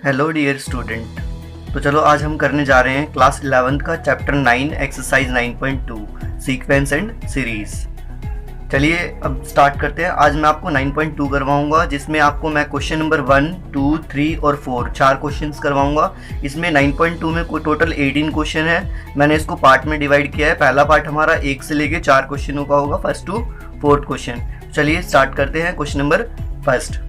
Hello dear student. तो चलो आज हम करने जा रहे हैं क्लास 11th का chapter 9 exercise 9.2 sequence and series. चलिए अब स्टार्ट करते हैं। आज मैं आपको 9.2 करवाऊंगा, जिसमें आपको मैं क्वेश्चन नंबर 1, 2, 3 और 4 चार क्वेश्चंस करवाऊंगा। इसमें 9.2 में कोई टोटल 18 क्वेश्चन है। मैंने इसको पार्ट में डिवाइड किया है। पहला पार्ट हमारा 1 से लेके 4 क्वेश्चनों का होगा, फर्स्ट टू फोर्थ क्वेश्चन। चलिए स्टार्ट करते हैं। क्वेश्चन नंबर फर्स्ट,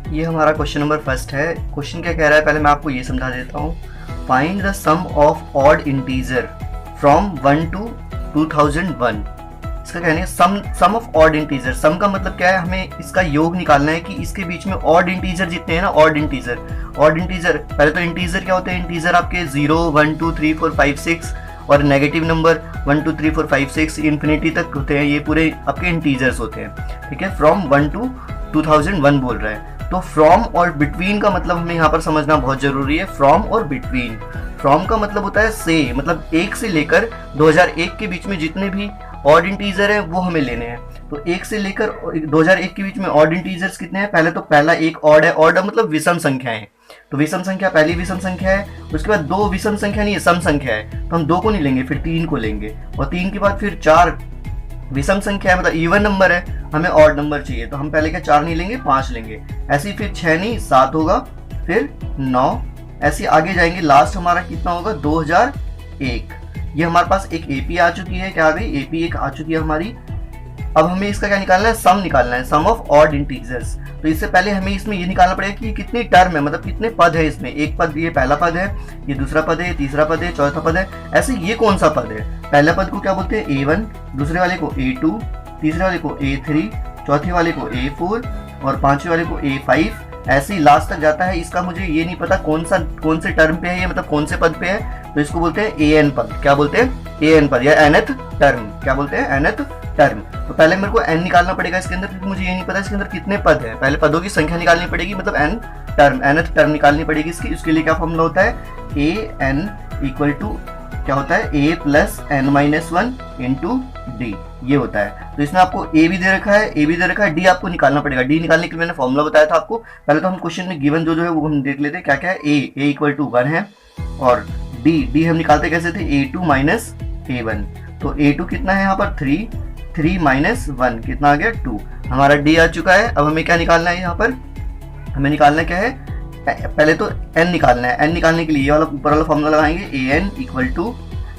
ये हमारा क्वेश्चन नंबर फर्स्ट है। क्वेश्चन क्या कह रहा है, पहले मैं आपको ये समझा देता हूँ। Find the sum of odd integer from 1 to 2001। इसका कहना है sum of odd integer. Sum का मतलब क्या है, हमें इसका योग निकालना है कि इसके बीच में ऑड इंटीजर जितने हैं ना, ऑड इंटीजर पहले तो इंटीजर क्या होते हैं, इंटीजर आपके 0, 1, 2, 3, 4, 5, 6 और नेगेटिव नंबर 1, 2, 3, 4, 5, 6 इन्फिनिटी तक होते हैं। ये पूरे आपके इंटीजर्स होते हैं, ठीक है। फ्रॉम 1 टू 2001 बोल रहा है। तो फ्रॉम और बिटवीन का मतलब हमें यहाँ पर समझना बहुत जरूरी है। फ्रॉम और बिटवीन, फ्रॉम का मतलब होता है से, मतलब 1 से लेकर 2001 के बीच में जितने भी ऑड इंटीजर है वो हमें लेने हैं। तो 1 से लेकर 2001 के बीच में ऑड इंटीजर्स कितने हैं, पहले तो पहला एक ऑड है। ऑड मतलब विषम संख्या है, तो विषम संख्या पहली विषम संख्या है। उसके बाद 2 विषम संख्या नहीं है, सम संख्या है, तो हम 2 को नहीं लेंगे, फिर 3 को लेंगे। और 3 के बाद फिर 4 विषम संख्या है, मतलब इवन नंबर है, हमें ऑड नंबर चाहिए, तो हम पहले क्या 4 नहीं लेंगे, 5 लेंगे। ऐसे ही फिर 6 नहीं 7 होगा, फिर 9, ऐसे आगे जाएंगे। लास्ट हमारा कितना होगा, 2001। ये हमारे पास एक एपी आ चुकी है। क्या आ गई, एपी एक आ चुकी है हमारी। अब हमें इसका क्या निकालना है, सम निकालना है, सम ऑफ ऑड इंटीजर्स। तो इससे पहले हमें इसमें ये निकालना पड़ेगा कि कितनी टर्म है, मतलब कितने पद है इसमें। एक पद, ये पहला पद है, ये दूसरा पद है, ये तीसरा पद है, चौथा पद है। ऐसे ये कौन सा पद है, पहले पद को क्या बोलते हैं A1, दूसरे वाले को A2, तीसरे वाले को A3, चौथे वाले को A4 और पांचवे वाले को A5। ऐसे ही लास्ट तक जाता है। इसका मुझे ये नहीं पता कौन से टर्म पे है ये, मतलब कौन से पद पे है, तो इसको बोलते हैं AN पद। क्या बोलते हैं, AN पद या nth टर्म। क्या बोलते हैं, nth टर्म। तो पहले मेरे को n निकालना पड़ेगा इसके अंदर, क्योंकि मुझे ये नहीं पता इसके अंदर कितने पद है। पहले पदों की संख्या निकालनी पड़ेगी, मतलब nth टर्म निकालनी पड़ेगी इसकी। उसके लिए क्या फॉर्मूला होता है, AN इक्वल टू क्या होता है, A plus n-1 into D, ये होता है। तो इसमें आपको A भी दे रखा है, A भी दे रखा है, D आपको निकालना पड़ेगा। D निकालने के लिए मैंने फॉर्मूला बताया था आपको। पहले तो हम क्वेश्चन में गिवन जो है वो हम देख लेते हैं क्या क्या है। A इक्वल टू 1 है, और D हम निकालते कैसे थे, A2 माइनस A1। तो A2 कितना है यहाँ पर, 3 माइनस 1 कितना आ गया, 2। हमारा D आ चुका है। अब हमें क्या निकालना है, यहाँ पर हमें निकालना क्या है, पहले तो n निकालना है। n निकालने के लिए ये वाला ऊपर वाला फॉर्मूला लगाएंगे, an इक्वल टू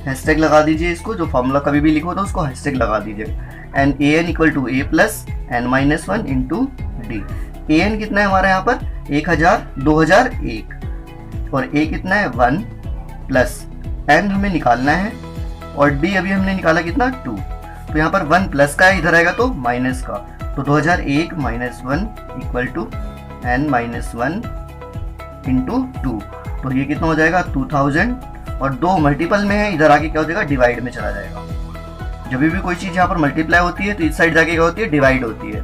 हैशटैग लगा दीजिए इसको, जो फॉर्मूला कभी भी लिखो तो उसको हैशटैग लगा दीजिए। And an equal to a plus n-1 into D. an कितना है हमारा यहाँ पर, 2001, और a कितना है 1 प्लस n हमें निकालना है, और d अभी हमने निकाला कितना, 2। तो यहाँ पर 1 प्लस का है, इधर आएगा तो माइनस का। तो 2001 minus 1 equal to n-1 into 2। तो ये कितना हो जाएगा, 2000, और 2 मल्टीपल में है, इधर आके क्या हो जाएगा, डिवाइड में चला जाएगा। जब भी कोई चीज़ यहाँ पर मल्टीप्लाई होती है तो इस साइड जाके क्या होती है, डिवाइड होती है।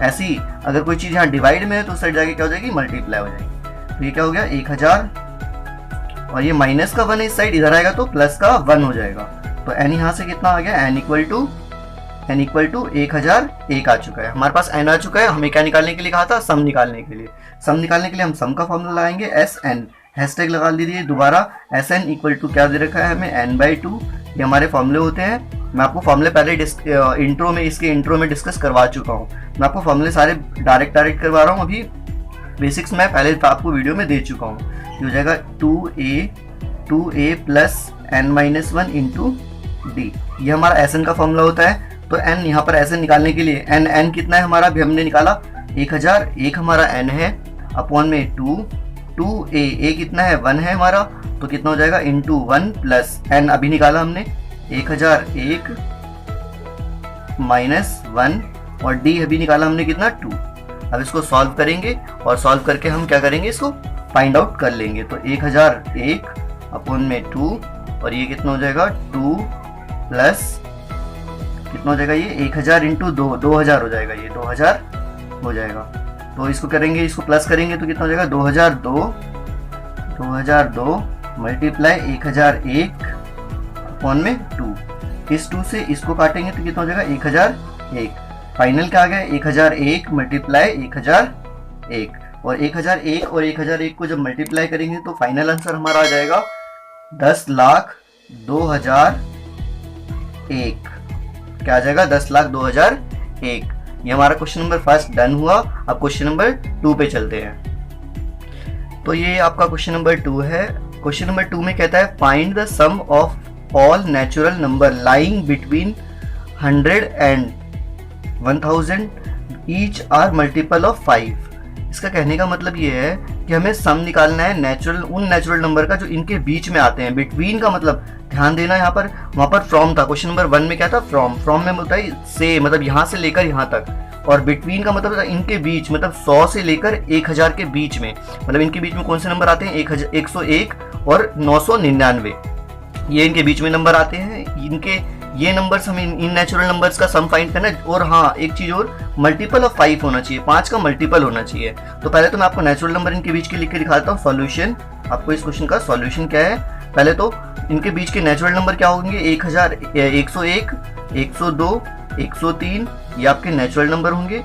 ऐसे ही अगर कोई चीज़ यहाँ डिवाइड में है तो उस साइड जाके क्या हो जाएगी, मल्टीप्लाई हो जाएगी। तो ये क्या हो गया, 1000, और ये माइनस का 1 है इस साइड, इधर आएगा तो प्लस का 1 हो जाएगा। तो n यहाँ से कितना आ गया, n इक्वल टू 1001 आ चुका है। हमारे पास n आ चुका है। हमें क्या निकालने के लिए कहा था, सम निकालने के लिए। सम निकालने के लिए हम सम का फॉर्मूला लगाएंगे, SN, हैशटैग लगा दीजिए दोबारा। SN इक्वल टू क्या दे रखा है हमें, n/2। ये हमारे फॉर्मूले होते हैं। मैं आपको फॉर्मूले पहले इसके इंट्रो में डिस्कस करवा चुका हूँ। मैं आपको फॉर्मूले सारे डायरेक्ट करवा रहा हूँ। अभी बेसिक्स मैं पहले आपको वीडियो में दे चुका हूँ। ये हो जाएगा 2a plus n-1 into D. ये हमारा SN का फॉर्मूला होता है। तो n यहाँ पर SN निकालने के लिए n कितना है हमारा, अभी हमने निकाला 1001 हमारा n है, अपॉन में 2a कितना है, 1 है हमारा, तो कितना हो जाएगा, इंटू 1 प्लस n अभी निकाला हमने 1001 माइनस 1, और d अभी निकाला हमने कितना, 2। अब इसको सॉल्व करेंगे, और सॉल्व करके हम क्या करेंगे, इसको फाइंड आउट कर लेंगे। तो 1001 अपॉन में 2, और ये कितना हो जाएगा, 2 प्लस कितना हो जाएगा, ये 1000 इंटू 2, 2000 हो जाएगा, ये 2000 हो जाएगा। तो इसको करेंगे, इसको प्लस करेंगे तो कितना हो जाएगा, 2002 मल्टीप्लाई 1001 अपॉन में 2। इस 2 से इसको काटेंगे तो कितना हो जाएगा, 1001। फाइनल क्या आ गया, 1001 मल्टीप्लाई 1001। और 1001 और 1001 को जब मल्टीप्लाई करेंगे तो फाइनल आंसर हमारा आ जाएगा 10,02,001। क्या आ जाएगा? 10,02,001। ये हमारा क्वेश्चन नंबर फर्स्ट डन हुआ। अब क्वेश्चन नंबर 2 पे चलते हैं। तो ये आपका क्वेश्चन नंबर 2 है। क्वेश्चन नंबर 2 में कहता है find the sum of all natural number lying between 100 and 1000 each are multiple of 5। इसका कहने का मतलब ये है कि हमें सम निकालना है नेचुरल, उन नेचुरल नंबर का जो इनके बीच में आते हैं। बिटवीन का मतलब ध्यान देना, यहाँ पर वहां पर फ्रॉम था। क्वेश्चन नंबर 1 में क्या था? फ्रॉम में होता है से, मतलब यहाँ से लेकर यहाँ तक। और बिटवीन का मतलब इनके बीच, मतलब 100 से लेकर 1000 के बीच में, मतलब इनके बीच में कौन से नंबर आते हैं? 101 और 999, ये इनके बीच में नंबर आते हैं। इनके ये नंबर्स हमें इन नेचुरल नंबर्स का सम फाइंड करना है। और हाँ, एक चीज और, मल्टीपल ऑफ 5 होना चाहिए, 5 का मल्टीपल होना चाहिए। तो पहले तो मैं आपको नेचुरल नंबर इनके बीच के लिख के दिखाता हूँ। सॉल्यूशन, आपको इस क्वेश्चन का सॉल्यूशन क्या है? पहले तो इनके बीच के नेचुरल नंबर क्या होंगे? 1000, 101, 102, 103, ये आपके नेचुरल नंबर होंगे,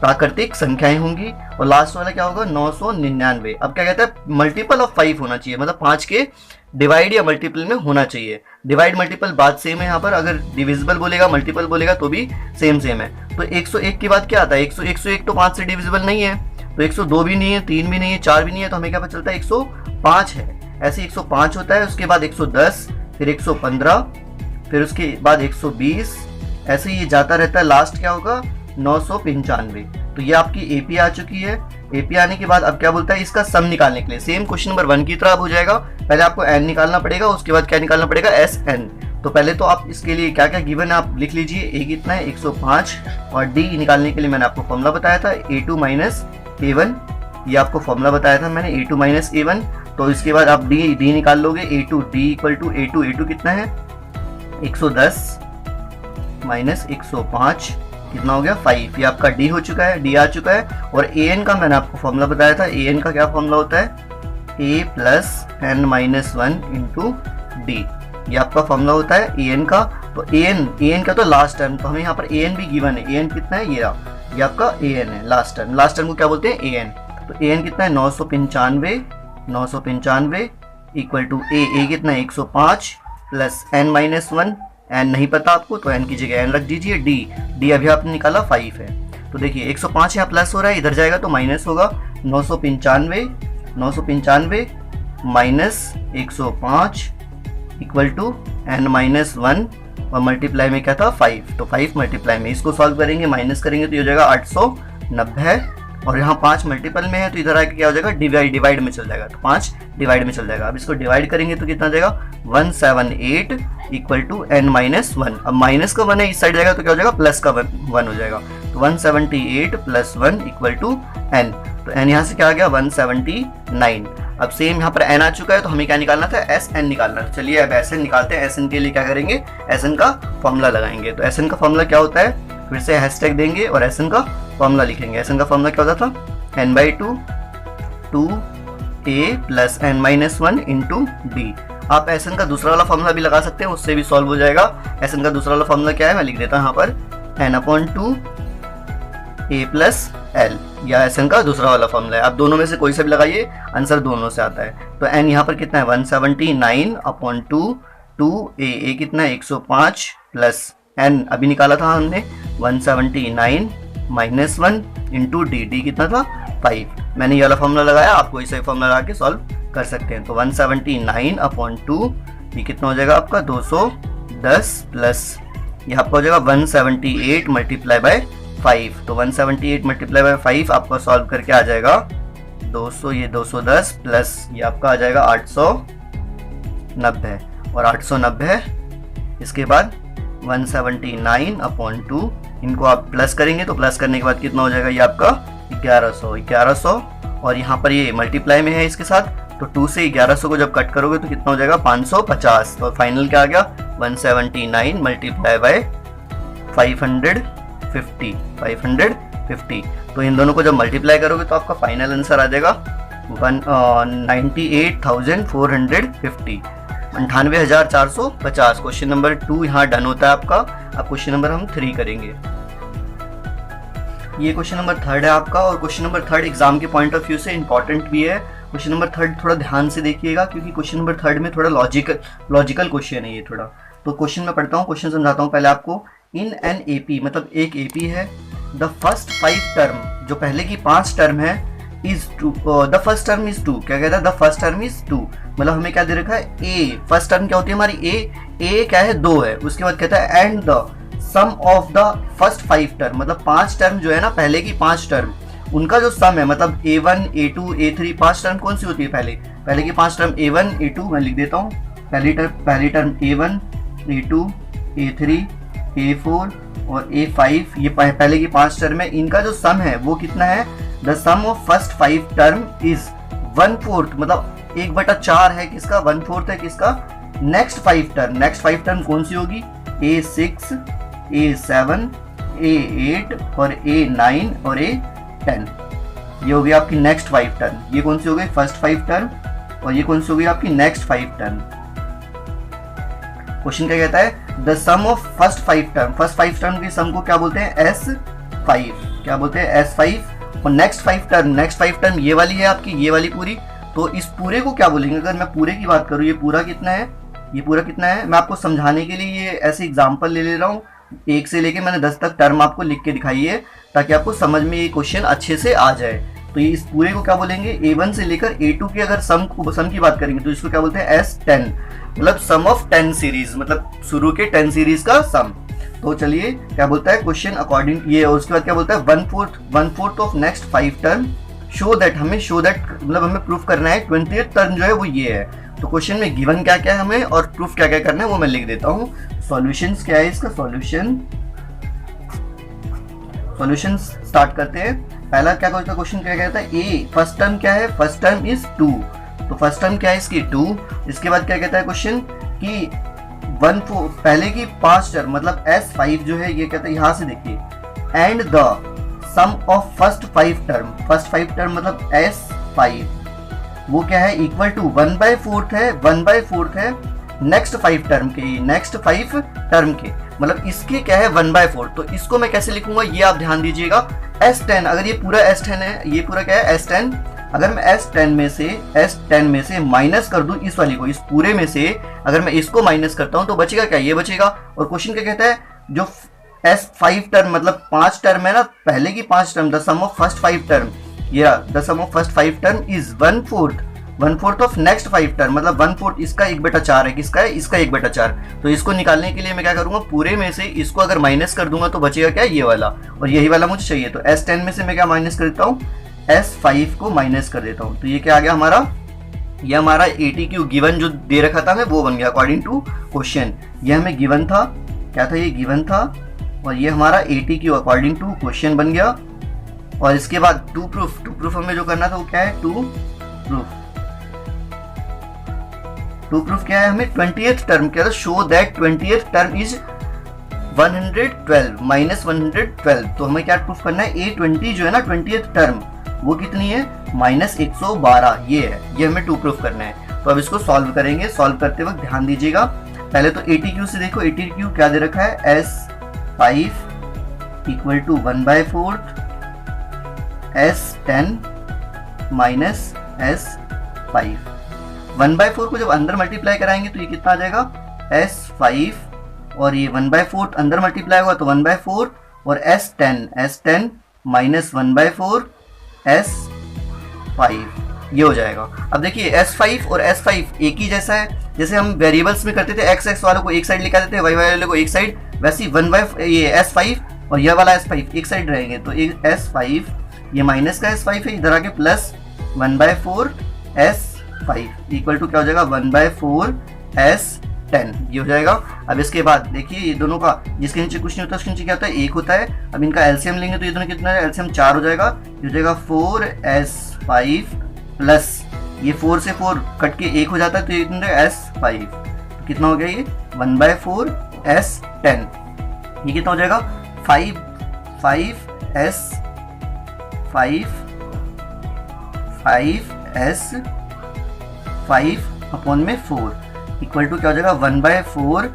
प्राकृतिक संख्याएं होंगी। और लास्ट वाला क्या होगा? 999। अब क्या कहता है? मल्टीपल ऑफ 5 होना चाहिए, मतलब 5 के डिवाइड या मल्टीपल में होना चाहिए। डिवाइड मल्टीपल बात सेम है यहाँ पर, अगर डिविजिबल बोलेगा मल्टीपल बोलेगा तो भी सेम है। तो 101 के बाद क्या आता है? 101 तो 5 से डिविजिबल नहीं है, तो 102 भी नहीं है, 3 भी नहीं है, 4 भी नहीं है, तो हमें क्या पता चलता है? 105 है। ऐसे 105 होता है, उसके बाद 110, फिर 115, फिर उसके बाद 120, ऐसे ये जाता रहता है। लास्ट क्या होगा? 995। तो ये आपकी एपी आ चुकी है। एपी आने के बाद अब क्या बोलता है? इसका सम निकालने के लिए सेम क्वेश्चन नंबर 1 की तरह हो जाएगा। पहले आपको एन निकालना पड़ेगा, उसके बाद क्या निकालना पड़ेगा? S N. तो पहले तो आप इसके लिए क्या क्या गिवन है आप लिख लीजिए। ए कितना है? 105। और डी निकालने के लिए मैंने आपको फॉर्मूला बताया था A2 माइनस A1, ये आपको फॉर्मूला बताया था मैंने, A2 माइनस A1। तो इसके बाद आप डी निकाल लोगे। A2 D equal to A2 कितना है? 110 माइनस 105 कितना हो गया? 5। ये आपका डी हो चुका है, डी आ चुका है। और ए एन का मैंने आपको फॉर्मूला बताया था। ए एन का क्या फॉर्मूला होता है? a plus N minus 1 into D, ये आपका फॉर्मूला होता है ए एन का। तो ए एन का तो लास्ट टर्म, तो हमें यहाँ पर ए एन भी गिवन है। ए एन कितना है? ये आपका ए एन है, लास्ट टर्म। लास्ट टर्म को क्या बोलते हैं? A N. तो ए एन कितना है? 995 इक्वल टू ए कितना है? 105 प्लस एन माइनस 1, एन नहीं पता आपको तो एन की जगह एन रख दीजिए। डी अभी आपने निकाला 5 है। तो देखिए 105 यहाँ प्लस हो रहा है, इधर जाएगा तो माइनस होगा। 995 minus 105 equal to N minus 1, और मल्टीप्लाई में क्या था? 5। तो 5 मल्टीप्लाई में इसको सॉल्व करेंगे, माइनस करेंगे तो ये हो जाएगा 890। और यहाँ 5 मल्टीपल में है तो इधर आके क्या हो जाएगा? डिवाइड में चल जाएगा। तो 5 डिवाइड में चल जाएगा। अब इसको डिवाइड करेंगे तो कितना जाएगा? 178 इक्वल टू एन माइनस 1। अब माइनस का 1 है, इस साइड जाएगा तो क्या हो जाएगा? प्लस का 1 हो जाएगा। तो 178 प्लस 1 इक्वल टू एन। तो एन यहाँ से क्या आ गया? 179। अब सेम यहाँ पर एन आ चुका है, तो हमें क्या निकालना था? एस एन निकालना था। चलिए अब एस एन निकालते हैं। एस एन के लिए क्या करेंगे? एस एन का फॉर्मूला लगाएंगे। तो एस एन का फॉर्मूला क्या होता है? फिर से हैशटैग देंगे और एस एन का फॉर्मूला लिखेंगे। एस एन का फॉर्मूला क्या होता था? n/2 2a plus N minus 1 into D. आप एस एन का दूसरा वाला फॉर्मूला भी लगा सकते हैं, उससे भी सॉल्व हो जाएगा। एस एन का दूसरा वाला फॉर्मूला क्या है? मैं लिख देता हूँ यहाँ पर n/2 a प्लस एल, या एस एन का दूसरा वाला फॉर्मूला है। आप दोनों में से कोई सा भी लगाइए, आंसर दोनों से आता है। तो एन यहाँ पर कितना है? 179/2 2a कितना है? 105 प्लस एन अभी निकाला था हमने 179 माइनस 1 इंटू डी कितना था? 5। मैंने ये वाला फॉर्मूला लगाया, आपको इसे फॉर्मूला लगा के सॉल्व कर सकते हैं। तो 179/2 ये कितना हो जाएगा आपका? 210 प्लस ये आपका हो जाएगा 178 मल्टीप्लाई बाय 5। तो 178 मल्टीप्लाई बाय 5 आपका सॉल्व करके आ जाएगा 200, ये 210 प्लस ये आपका आ जाएगा 890। और 890 इसके बाद 179/2, इनको आप प्लस करेंगे तो प्लस करने के बाद कितना हो जाएगा? ये आपका 1100। और यहाँ पर ये मल्टीप्लाई में है इसके साथ, तो 2 से 1100 को जब कट करोगे तो कितना हो जाएगा? 550। तो फाइनल क्या आ गया? 179 मल्टीप्लाई बाय 550। तो इन दोनों को जब मल्टीप्लाई करोगे तो आपका फाइनल आंसर आ जाएगा 98,450, 98,450। क्वेश्चन नंबर 2 यहाँ डन होता है आपका। अब क्वेश्चन नंबर हम 3 करेंगे। ये क्वेश्चन नंबर 3 है आपका, और क्वेश्चन नंबर 3 एग्जाम के पॉइंट ऑफ व्यू से इंपॉर्टेंट भी है। क्वेश्चन नंबर 3 थोड़ा ध्यान से देखिएगा, क्योंकि क्वेश्चन नंबर 3 में थोड़ा लॉजिकल क्वेश्चन है ये थोड़ा। तो क्वेश्चन में पढ़ता हूँ, क्वेश्चन समझाता हूँ पहले आपको। इन एन एपी, मतलब एक एपी है, द फर्स्ट 5 टर्म, जो पहले की 5 टर्म है, is 2, the first term is 2। क्या कहता है? द फर्स्ट टर्म इज 2, मतलब हमें क्या दे रखा है? ए। फर्स्ट टर्म क्या होती है हमारी? ए क्या है? 2 है। उसके बाद कहता है and the sum of the first 5 term, मतलब 5 टर्म जो है ना, पहले की 5 टर्म, उनका जो सम है, मतलब A1 A2 A3, 5 टर्म कौन सी होती है? पहले की 5 टर्म A1 A2, मैं लिख देता हूँ। पहली term A1 A2 A3 A4 और A5, ये पहले की 5 टर्म है। इनका जो सम है वो कितना है? The sum of first 5 term is 1/4, मतलब 1/4 है किसका? 1/4 है किसका? Next 5 term. नेक्स्ट 5 टर्म कौन सी होगी? A6 A7 A8 और A9 और A10। ये हो गई आपकी नेक्स्ट 5 टर्म। ये कौन सी हो गई? फर्स्ट 5 टर्म, और ये कौन सी हो गई आपकी? Next 5 term. क्वेश्चन क्या कहता है? The sum of first 5 term, first 5 term की सम को क्या बोलते हैं? S5। क्या बोलते हैं? S5। और नेक्स्ट 5 टर्म ये वाली है आपकी, ये वाली पूरी। तो इस पूरे को क्या बोलेंगे? अगर मैं पूरे की बात करूँ, ये पूरा कितना है? ये पूरा कितना है? मैं आपको समझाने के लिए ये ऐसे एग्जाम्पल ले रहा हूँ। 1 से लेके मैंने 10 तक टर्म आपको लिख के दिखाई है, ताकि आपको समझ में ये क्वेश्चन अच्छे से आ जाए। तो ये इस पूरे को क्या बोलेंगे? A1 से लेकर A2 की अगर सम की बात करेंगे तो इसको क्या बोलते हैं? S10, मतलब सम ऑफ 10 सीरीज, मतलब शुरू के 10 सीरीज का सम। तो चलिए क्या बोलता है क्वेश्चन अकॉर्डिंग ये, और उसके बाद क्या बोलता है? 1/4 of next 5 term show that, मतलब हमें प्रूफ करना है 20th टर्म जो है वो ये है। तो क्वेश्चन में गिवन क्या क्या है हमें और प्रूफ क्या क्या करना है वो मैं लिख देता हूँ। सॉल्यूशंस क्या है इसका? सॉल्यूशन स्टार्ट करते हैं। पहला क्या क्वेश्चन क्या कहता है? ए फर्स्ट टर्म क्या है? फर्स्ट टर्म इज 2, तो फर्स्ट टर्म क्या है इसकी? 2। इसके बाद क्या कहता है क्वेश्चन कि 1/4 पहले की 5 टर्म, मतलब S5 जो है, ये कहता है यहाँ से देखिए, and the sum of first 5 term, first 5 term मतलब S5, वो क्या है? इक्वल टू 1/4 है, 1/4 है नेक्स्ट 5 टर्म के, नेक्स्ट 5 टर्म के, मतलब इसके क्या है? 1/4। तो इसको मैं कैसे लिखूंगा ये आप ध्यान दीजिएगा। S10, अगर ये पूरा S10 है, ये पूरा क्या है? S10। अगर मैं S10 में से माइनस कर दूं इस वाली को, इस पूरे में से अगर मैं इसको माइनस करता हूं तो बचेगा क्या? ये बचेगा। और क्वेश्चन क्या कहता है? जो S5 टर्म, मतलब 5 टर्म है ना, पहले की 5 term, the sum of first 5 term, या the sum of first 5 term is 1/4 of next 5 term, मतलब 1/4 इसका 1/4 है, किसका है? इसका 1/4। तो इसको निकालने के लिए मैं क्या करूंगा? पूरे में से इसको अगर माइनस कर दूंगा तो बचेगा क्या? ये वाला, और यही वाला मुझे चाहिए। तो S10 में से मैं क्या माइनस कर देता हूँ? S5 को माइनस कर देता हूँ। तो ये क्या आ गया हमारा? ये हमारा ATQ गिवन जो दे रखा था हमें वो बन गया अकॉर्डिंग टू क्वेश्चन। ये हमें गिवन था, क्या था? ये गिवन था, और ये हमारा ATQ अकॉर्डिंग टू क्वेश्चन बन गया। और इसके बाद टू प्रूफ हमें जो करना था वो क्या है? टू प्रूफ क्या है हमें? 20th टर्म क्या था? Show that 20th term is 112 minus 112। तो हमें क्या प्रूफ करना है? A20 जो है ना 20th टर्म, वो कितनी है? -112, ये है, ये हमें टू प्रूफ करना है। तो अब इसको सॉल्व करेंगे। सॉल्व करते वक्त ध्यान दीजिएगा, पहले तो ATQ से देखो। ATQ क्या दे रखा है? S5 equal to 1/4 S10 minus S5। 1/4 को जब अंदर मल्टीप्लाई कराएंगे तो ये कितना आ जाएगा? S5, और ये 1/4 अंदर मल्टीप्लाई होगा तो 1/4, और S10 माइनस 1/4 S5, ये हो जाएगा। अब देखिए S5 और S5 एक ही जैसा है, जैसे हम वेरिएबल्स में करते थे, x वालों को एक साइड लिखा देते हैं, y वाले को एक साइड, वैसे ही ये S5 और यह वाला S5 एक साइड रहेंगे। तो S5 ये माइनस का S5 है, इधर आके प्लस 1/4 S5 इक्वल टू क्या हो जाएगा? 1/4 S10, ये हो जाएगा। अब इसके बाद देखिए ये दोनों का, जिसके नीचे कुछ नहीं होता उसके नीचे क्या होता है? 1 होता है। अब इनका एलसीएम लेंगे तो ये दोनों कितना है? एलसीएम 4 हो जाएगा, ये हो जाएगा 4S5 प्लस ये 4 से 4 कट के 1 हो जाता है, तो ये कितना है? S5। तो कितना हो गया ये? 1/4 S10, ये कितना हो जाएगा? 5S5 अपॉन में 4 इक्वल टू क्या हो जाएगा? 1/4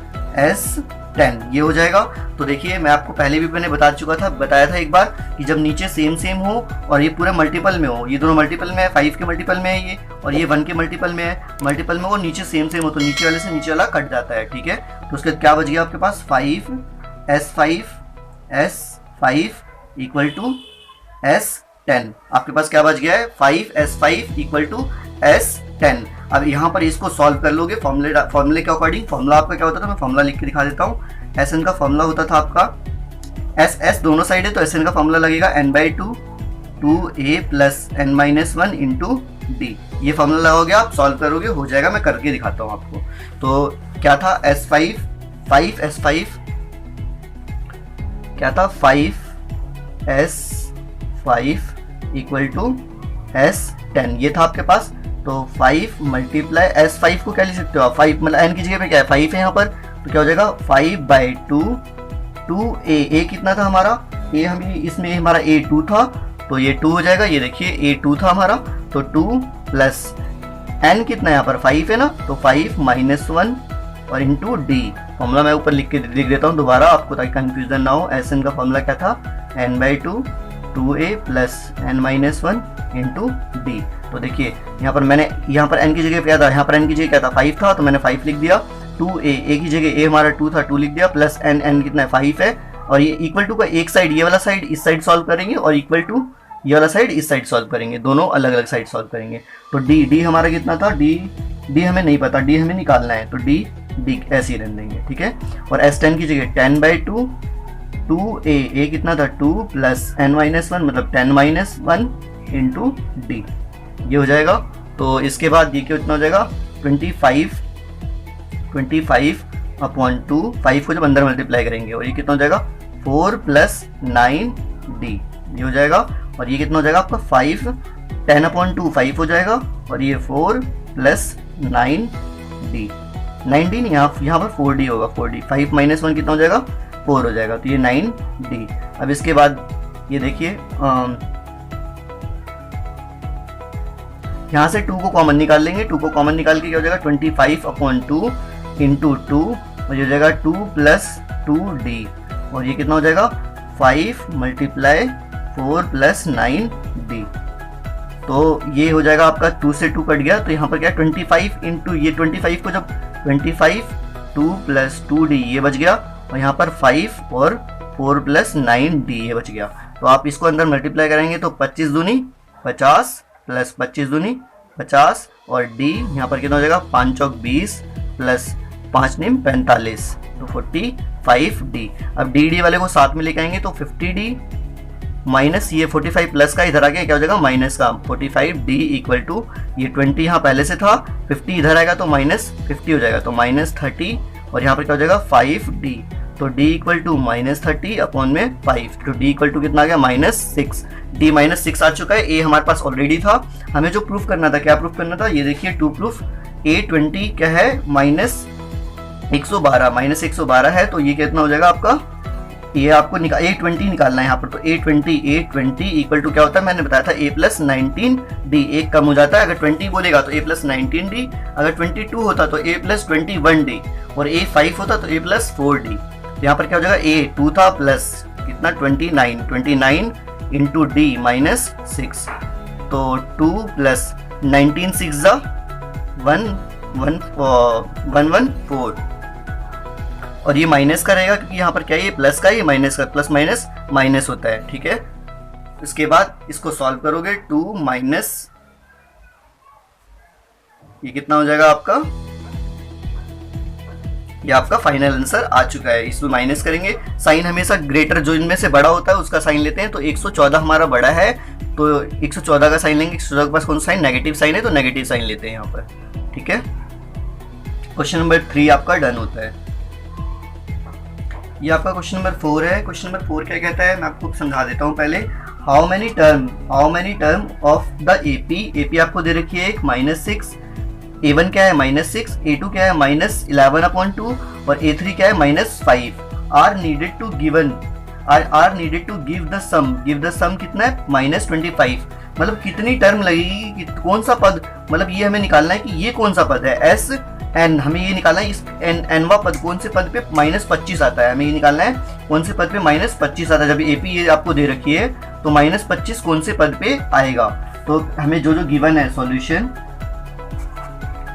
S5 10 ये हो जाएगा। तो देखिए मैं आपको पहले भी मैंने बताया था एक बार कि जब नीचे सेम सेम हो और ये पूरे मल्टीपल में हो, ये दोनों मल्टीपल में है, 5 के मल्टीपल में है ये, और ये 1 के मल्टीपल में है, मल्टीपल में वो नीचे सेम सेम हो तो नीचे वाले से नीचे वाला कट जाता है, ठीक है। तो उसके क्या बच गया आपके पास 5s5 इक्वल टू s10। आपके पास क्या बच गया है 5s5 इक्वल टू s10। अब यहाँ पर इसको सॉल्व कर लोगे फॉर्मूले के अकॉर्डिंग। फॉर्मूला आपका क्या होता था, मैं फॉर्मूला लिख के दिखा देता हूँ। Sn का फॉर्मूला होता था आपका s दोनों साइड है तो Sn का फॉर्मूला लगेगा n/2 2a plus n-1 into D. ये फॉर्मूला लगाओगे आप, सॉल्व करोगे, हो जाएगा। मैं करके दिखाता हूँ आपको। तो क्या था s5 5s5 क्या था 5s5 इक्वल टू s10 ये था आपके पास। तो 5 मल्टीप्लाई s5 को क्या लिख सकते हो आप, 5 मतलब n की जगह पे क्या है 5 है यहाँ पर, तो क्या हो जाएगा 5/2 2a कितना था हमारा a, हमें इसमें हमारा a 2 था तो ये 2 हो जाएगा। ये देखिए a 2 था हमारा, तो 2 प्लस n कितना है यहाँ पर 5 है ना, तो 5 -1 और इंटू डी। फॉर्मूला मैं ऊपर लिख देता हूँ दोबारा आपको ताकि कंफ्यूजन ना हो। Sn का फॉर्मूला क्या था n/2 2a plus n-1 into D. तो देखिए यहाँ पर n की जगह क्या था, यहाँ पर n की जगह क्या था 5 था तो मैंने 5 लिख दिया। 2a की जगह a हमारा 2 था 2 लिख दिया, प्लस n कितना है 5 है, और ये इक्वल टू का एक साइड ये वाला साइड इस साइड सॉल्व करेंगे और इक्वल टू ये वाला साइड इस साइड सॉल्व करेंगे, दोनों अलग अलग साइड सॉल्व करेंगे। तो डी हमारा कितना था, डी हमें नहीं पता, डी हमें निकालना है तो डी ऐसे ही रहने देंगे, ठीक है। और s10 की जगह 10/2 2a कितना था 2 प्लस n-1 मतलब 10-1 इंटू डी, ये हो जाएगा। तो इसके बाद ये कितना हो जाएगा 25/2 5 को जब अंदर मल्टीप्लाई करेंगे और ये कितना हो जाएगा 4 प्लस 9d ये हो जाएगा। और ये कितना हो जाएगा आपका 5 10/2 5 हो जाएगा, और ये 4 प्लस 9d 9d नहीं यहाँ पर 4d होगा 4d 5 -1 कितना हो जाएगा 4 हो जाएगा, तो ये 9d। अब इसके बाद ये देखिए यहाँ से 2 को कॉमन निकाल लेंगे, 2 को कॉमन निकाल के क्या हो जाएगा 25/2 इंटू 2 और ये हो जाएगा 2 प्लस 2d, और ये कितना हो जाएगा 5 मल्टीप्लाई 4 प्लस 9d। तो ये हो जाएगा आपका 2 से 2 कट गया, तो यहाँ पर क्या 25 इंटू ये 25 को जब 25 2 प्लस 2d ये बच गया, और यहाँ पर 5 और 4 प्लस 9d ये बच गया। तो आप इसको अंदर मल्टीप्लाई करेंगे तो 25 दूनी 50 प्लस 25 दूनी 50 और d यहाँ पर कितना हो जाएगा 5 चौक 20 प्लस 5 नीम 45 तो 45d। अब डी वाले को साथ में लेके आएंगे तो 50d माइनस ये 45 प्लस का इधर आ गया क्या हो जाएगा माइनस का 45d इक्वल टू ये 20 यहाँ पहले से था 50 इधर आएगा तो माइनस 50 हो जाएगा तो -30 और यहाँ पर क्या हो जाएगा 5d। तो d इक्वल टू -30 अपॉन में 5 तो d इक्वल टू कितना आ गया -6। d -6 आ चुका है, a हमारे पास ऑलरेडी था। हमें जो प्रूफ करना था, क्या प्रूफ करना था, ये देखिए टू प्रूफ a20 क्या है -112 है, तो ये कितना हो जाएगा आपका, ये आपको a20 निकालना है यहाँ पर। तो a20 इक्वल टू क्या होता है, मैंने बताया था a प्लस 19d, एक कम हो जाता है, अगर 20 बोलेगा तो a प्लस 19d, अगर 22 होता तो a प्लस 21d और a 5 होता तो a प्लस 4d। यहाँ पर क्या हो जाएगा a 2 था प्लस कितना 29 इंटू डी -6, तो 2 प्लस 19 6 114 और ये माइनस का रहेगा क्योंकि यहाँ पर क्या है ये प्लस का, ये माइनस का, प्लस माइनस माइनस होता है, ठीक है। इसके बाद इसको सॉल्व करोगे 2 माइनस ये कितना हो जाएगा आपका, ये आपका फाइनल आंसर आ चुका है। इसमें माइनस करेंगे, साइन हमेशा ग्रेटर जो इनमें से बड़ा होता है उसका साइन लेते हैं, तो 114 हमारा बड़ा है तो 114 का साइन लेंगे। 114 के पास कौन सा साइन, नेगेटिव साइन है तो नेगेटिव साइन लेते हैं यहाँ पर, ठीक है। क्वेश्चन नंबर 3 आपका डन होता है। ये आपका क्वेश्चन नंबर 4 है। क्वेश्चन नंबर 4 क्या कहता है, मैं आपको समझा देता हूँ पहले। How many term of the AP आपको दे रखी है एक -6, a1 क्या है -6, a2 क्या है -11/2 और a3 क्या है -5 are needed to give the sum. Give the sum कितना है -25, मतलब कितनी टर्म लगेगी, कौन सा पद, मतलब ये हमें निकालना है कि ये कौन सा पद है, s n, हमें ये निकालना है इस nवा पद कौन से पद पे -25 आता है, हमें ये निकालना है कौन से पद पे -25 आता है। जब AP ये आपको दे रखी है तो -25 कौन से पद पे आएगा। तो हमें जो गिवन है सॉल्यूशन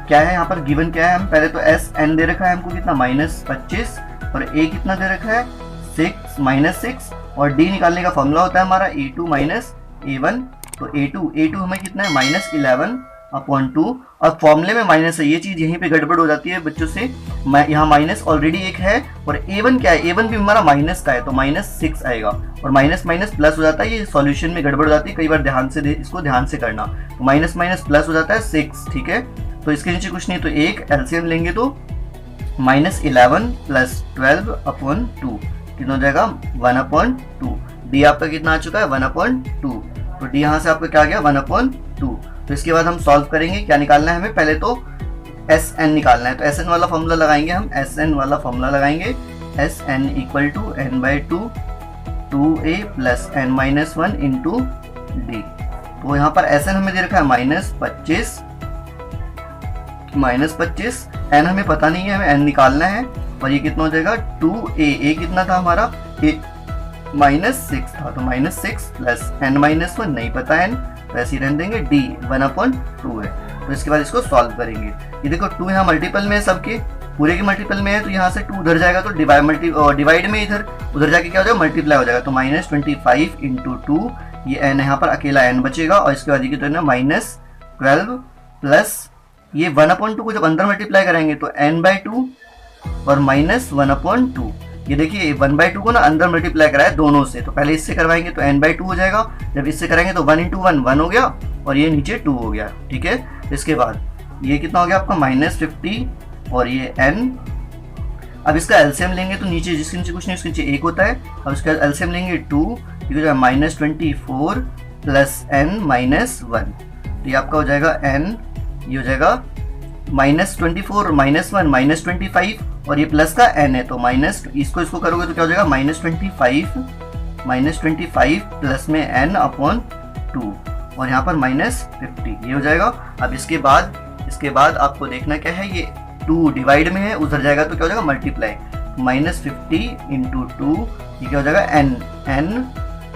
क्या है, यहाँ पर गिवन क्या है, हम पहले तो SN दे रखा है हमको कितना -25 और A कितना दे रखा है -6 और D निकालने का फॉर्मूला होता है हमारा A2 A1। तो A2 हमें कितना है -11/2 और फॉर्मूले में माइनस है, ये चीज यहीं पे गड़बड़ हो जाती है बच्चों से। यहाँ माइनस ऑलरेडी एक है और A1 क्या है, A1 भी हमारा माइनस का है तो -6 आएगा और माइनस माइनस प्लस हो जाता है, ये सॉल्यूशन में गड़बड़ हो जाती है, कई बार इसको ध्यान से करना। तो माइनस माइनस प्लस हो जाता है 6, ठीक है। तो इसके नीचे कुछ नहीं, तो एक एलसीएम लेंगे तो -11 + 12/2 कितना हो जाएगा 1/2। डी आपका कितना आ चुका है 1/2, तो डी यहाँ से आपका क्या आ गया 1/2। तो इसके बाद हम सॉल्व करेंगे, क्या निकालना है हमें, पहले तो SN निकालना है। तो SN वाला फॉर्मूला लगाएंगे हम, SN वाला फॉर्मूला लगाएंगे SN = n/2 2a + n-1 × d। तो यहाँ पर SN हमें दे रखा है -25, n हमें पता नहीं है, हमें n निकालना है और ये कितना हो जाएगा 2a कितना था हमारा -6 था, तो -6 + n-1 नहीं पता है, वैसे ही रहने देंगे, d 1/2 है। तो इसके बाद इसको सॉल्व करेंगे। ये देखो 2 यहाँ मल्टीपल में है, सबके पूरे के मल्टीपल में है, तो यहाँ से 2 उधर जाएगा तो डिवाइड में इधर उधर जाके क्या हो जाएगा मल्टीप्लाई हो जाएगा। तो -25 × 2, ये n यहाँ पर अकेला n बचेगा और इसके बाद ये कितना है -12 प्लस ये 1/2 को जब अंदर मल्टीप्लाई करेंगे तो n/2 और -1/2। ये देखिए 1/2 को ना अंदर मल्टीप्लाई कराया दोनों से, तो पहले इससे करवाएंगे तो n/2 हो जाएगा, जब इससे करेंगे तो 1 × 1 1 हो गया और ये नीचे 2 हो गया, ठीक है। इसके बाद ये कितना हो गया आपका -50 और ये n। अब इसका एलसीएम लेंगे तो नीचे जिसके नीचे कुछ नहीं उसके नीचे 1 होता है, अब इसका एलसीएम लेंगे 2, ये हो जाएगा -24 + n-1। तो ये आपका हो जाएगा n, ये हो जाएगा -24 -1 -25 और ये प्लस का n है, तो इसको करोगे तो क्या हो जाएगा -25 प्लस में n/2 और यहाँ पर -50 ये हो जाएगा। अब इसके बाद आपको देखना क्या है, ये 2 डिवाइड में है, उधर जाएगा तो क्या हो जाएगा मल्टीप्लाई, -50 × 2 ये क्या हो जाएगा n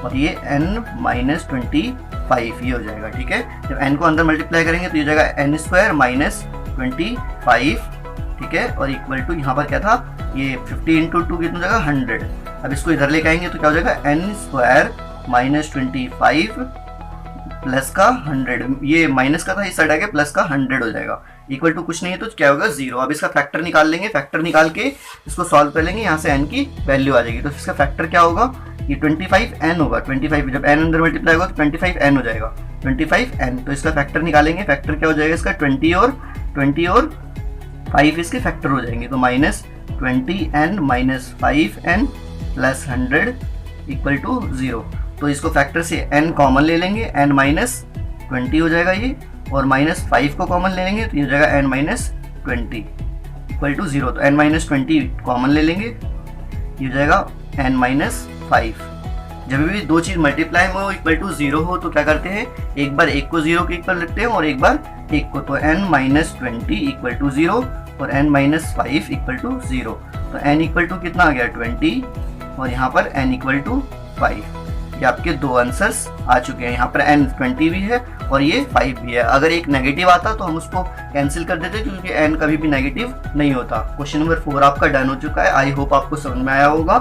और ये n-25 ये हो जाएगा, ठीक है। जब n को अंदर मल्टीप्लाई करेंगे तो ये हो जाएगा n² - 25, ठीक है, और इक्वल टू यहाँ पर क्या था ये 50 × 2 कितना हो जाएगा 100। अब इसको इधर लेके आएंगे तो क्या हो जाएगा n² - 25 प्लस का 100, ये माइनस का था इस साइड आके प्लस का 100 हो जाएगा, इक्वल टू कुछ नहीं है तो क्या होगा 0। अब इसका फैक्टर निकाल लेंगे, फैक्टर निकाल के इसको सॉल्व कर लेंगे, यहाँ से n की वैल्यू आ जाएगी। तो इसका फैक्टर क्या होगा, ये 25n होगा, 25 जब n अंदर मल्टीप्लाई होगा तो 25n हो जाएगा, 25n। तो इसका फैक्टर निकालेंगे, फैक्टर क्या हो जाएगा इसका 20 और 5 इसके फैक्टर हो जाएंगे, तो -20n - 5n + 100 = 0। तो इसको फैक्टर से n कॉमन ले लेंगे, n - 20 हो जाएगा ये, और -5 को कॉमन ले लेंगे तो ये हो जाएगा n - 20 = 0। तो n - 20 कॉमन ले लेंगे, ये हो जाएगा n - 5। जब भी दो चीज मल्टीप्लाई में हो इक्वल टू 0 हो तो क्या करते हैं, एक बार एक को 0 के इक्वल रखते हैं और एक बार एक को, तो n - 20 = 0 और n - 5 = 0। तो n इक्वल टू कितना आ गया 20 और यहाँ पर n = 5। ये आपके दो आंसर्स आ चुके हैं, यहाँ पर n 20 भी है और ये 5 भी है। अगर एक नेगेटिव आता तो हम उसको कैंसिल कर देते क्योंकि n कभी भी नेगेटिव नहीं होता। क्वेश्चन नंबर 4 आपका डन हो चुका है। आई होप आपको समझ में आया होगा।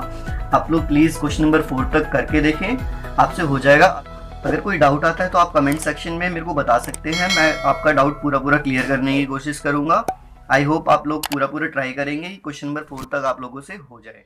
आप लोग प्लीज क्वेश्चन नंबर 4 तक करके देखें, आपसे हो जाएगा। अगर कोई डाउट आता है तो आप कमेंट सेक्शन में मेरे को बता सकते हैं, मैं आपका डाउट पूरा क्लियर करने की कोशिश करूंगा। आई होप आप लोग पूरा ट्राई करेंगे, क्वेश्चन नंबर 4 तक आप लोगों से हो जाए।